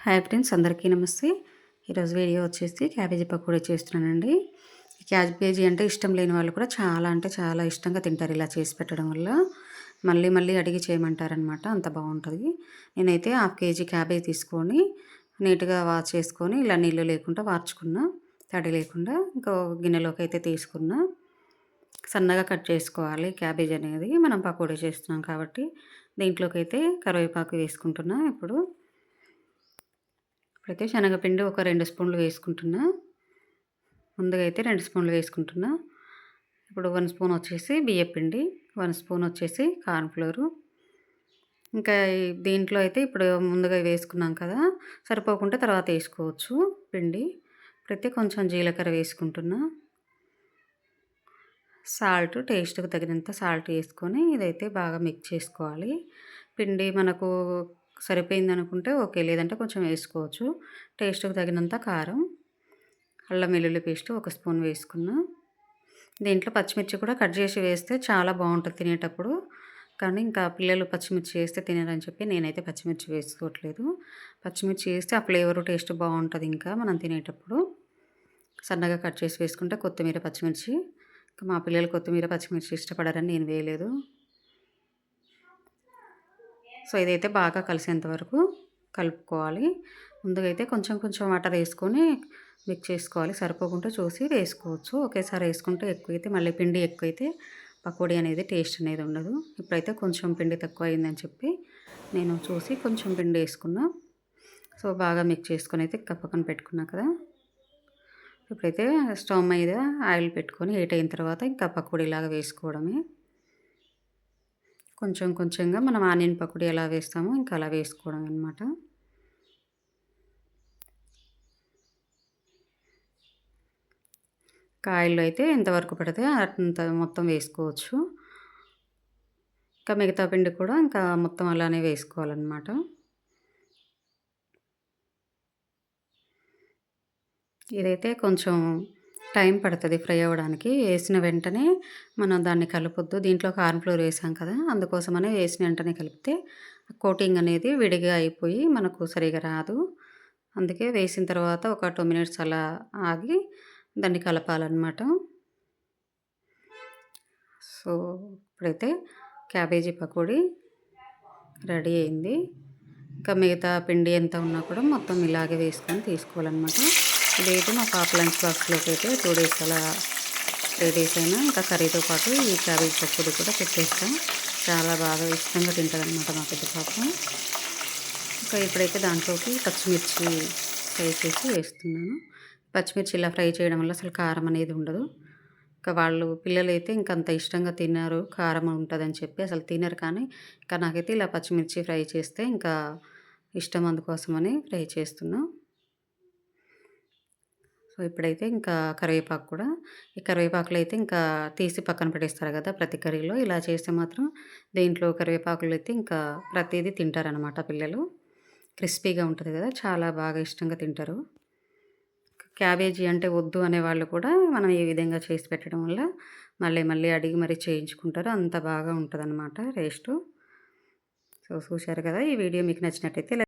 Hi friends, అందరికీ నమస్తే. ఈరోజు వీడియో వచ్చేసి క్యాబేజీ పకోడీ చేస్తున్నానండి. క్యాబేజీ అంటే ఇష్టం లేని వాళ్ళు కూడా చాలా అంటే చాలా ఇష్టంగా తింటారు ఇలా చేసి పెట్టడం వల్ల. మళ్ళీ మళ్ళీ అడిగి చేయమంటారనమాట, అంత బాగుంటుంది. నేనైతే హాఫ్ కేజీ క్యాబేజీ తీసుకొని నీట్గా వాష్ చేసుకొని ఇలా నీళ్ళు లేకుండా వార్చుకున్నా, తడి లేకుండా. ఇంకో గిన్నెలోకి అయితే తీసుకున్నా. సన్నగా కట్ చేసుకోవాలి క్యాబేజీ అనేది, మనం పకోడీ చేస్తున్నాం కాబట్టి. దీంట్లోకి అయితే కరివేపాకు వేసుకుంటున్నా. ఇప్పుడైతే శనగపిండి ఒక 2 స్పూన్లు వేసుకుంటున్నా. ముందుగా అయితే 2 స్పూన్లు వేసుకుంటున్నా. ఇప్పుడు 1 స్పూన్ వచ్చేసి బియ్యపిండి, 1 స్పూన్ వచ్చేసి కార్న్‌ఫ్లోరు. ఇంకా దీంట్లో అయితే ఇప్పుడు ముందుగా వేసుకున్నాం కదా, సరిపోకుంటే తర్వాత వేసుకోవచ్చు పిండి. ఇప్పుడైతే కొంచెం జీలకర్ర వేసుకుంటున్నా. సాల్ట్, టేస్ట్‌కి తగినంత సాల్ట్ వేసుకొని ఇదైతే బాగా మిక్స్ చేసుకోవాలి. పిండి మనకు సరిపోయిందనుకుంటే ఓకే, లేదంటే కొంచెం వేసుకోవచ్చు. టేస్ట్‌కి తగినంత కారం, అల్లం వెల్లుల్లి పేస్ట్ 1 స్పూన్ వేసుకున్నా. దీంట్లో పచ్చిమిర్చి కూడా కట్ చేసి వేస్తే చాలా బాగుంటుంది తినేటప్పుడు. కానీ ఇంకా పిల్లలు పచ్చిమిర్చి వేస్తే తినరని చెప్పి నేనైతే పచ్చిమిర్చి వేసుకోవట్లేదు. పచ్చిమిర్చి వేస్తే ఆ ఫ్లేవరు టేస్ట్ బాగుంటుంది ఇంకా మనం తినేటప్పుడు. సన్నగా కట్ చేసి వేసుకుంటే కొత్తిమీర, పచ్చిమిర్చి. మా పిల్లలు కొత్తిమీర, పచ్చిమిర్చి ఇష్టపడరని నేను వేయలేదు. సో ఇదైతే బాగా కలిసేంత వరకు కలుపుకోవాలి. ముందుగా అయితే కొంచెం కొంచెం వాటర్ వేసుకొని మిక్స్ చేసుకోవాలి. సరిపోకుంటే చూసి వేసుకోవచ్చు. ఒకేసారి వేసుకుంటే ఎక్కువైతే మళ్ళీ పిండి ఎక్కువైతే పకోడీ అనేది టేస్ట్ అనేది ఉండదు. ఇప్పుడైతే కొంచెం పిండి తక్కువ అయిందని చెప్పి నేను చూసి కొంచెం పిండి వేసుకున్నా. సో బాగా మిక్స్ చేసుకొని అయితే పక్కన పెట్టుకున్నా కదా. ఇప్పుడైతే స్టవ్ మీద ఆయిల్ పెట్టుకొని హీట్ అయిన తర్వాత ఇంకా పకోడీలాగా వేసుకోవడమే. కొంచెం కొంచెంగా మనం ఆనియన్ పకోడీ ఎలా వేస్తామో ఇంకా అలా వేసుకోవడం అనమాట. ఆయిల్లో అయితే ఎంతవరకు పడితే అంత మొత్తం వేసుకోవచ్చు. ఇంకా మిగతా పిండి కూడా ఇంకా మొత్తం అలానే వేసుకోవాలన్నమాట. ఇదైతే కొంచెం టైం పడుతుంది ఫ్రై అవ్వడానికి. వేసిన వెంటనే మనం దాన్ని కలపొద్దు. దీంట్లో కార్న్‌ఫ్లోర్ వేసాం కదా, అందుకోసమనే వేసిన వెంటనే కలిపితే కోటింగ్ అనేది విడిగా అయిపోయి మనకు సరిగా రాదు. అందుకే వేసిన తర్వాత ఒక 2 మినిట్స్ అలా ఆగి దాన్ని కలపాలన్నమాట. సో ఇప్పుడైతే క్యాబేజీ పకోడీ రెడీ అయింది. ఇంకా మిగతా పిండి ఎంత ఉన్నా కూడా మొత్తం ఇలాగే వేసుకొని తీసుకోవాలన్నమాట. ఇదైతే మా పాప లంచ్ బాక్స్లోకి అయితే 2 డేస్ అలా 3 డేస్ అయినా ఇంకా కర్రీతో పాటు ఈ క్యాబేజీ పకోడీ కూడా పెట్టేస్తాం. చాలా బాగా ఇష్టంగా తింటారనమాట మా పెద్ద పాప. ఇంకా ఇప్పుడైతే దాంట్లోకి పచ్చిమిర్చి ఫ్రై చేసి వేస్తున్నాను. పచ్చిమిర్చి ఇలా ఫ్రై చేయడం వల్ల అసలు కారం అనేది ఉండదు. ఇంకా వాళ్ళు పిల్లలైతే ఇంకంత ఇష్టంగా తినరు, కారం ఉంటుందని చెప్పి అసలు తినరు. కానీ ఇంకా నాకైతే ఇలా పచ్చిమిర్చి ఫ్రై చేస్తే ఇంకా ఇష్టం, అందుకోసమని ఫ్రై చేస్తున్నా. సో ఇప్పుడైతే ఇంకా కరివేపాకు కూడా, ఈ కరివేపాకులు అయితే ఇంకా తీసి పక్కన పెట్టేస్తారు కదా ప్రతి కర్రీలో. ఇలా చేస్తే మాత్రం దీంట్లో కరివేపాకులు అయితే ఇంకా ప్రతిదీ తింటారనమాట పిల్లలు. క్రిస్పీగా ఉంటుంది కదా, చాలా బాగా ఇష్టంగా తింటారు. క్యాబేజీ అంటే వద్దు అనేవాళ్ళు కూడా మనం ఈ విధంగా చేసి పెట్టడం వల్ల మళ్ళీ మళ్ళీ అడిగి మరీ చేయించుకుంటారు. అంత బాగా ఉంటుందన్నమాట టేస్టు. సో చూశారు కదా, ఈ వీడియో మీకు నచ్చినట్టయితే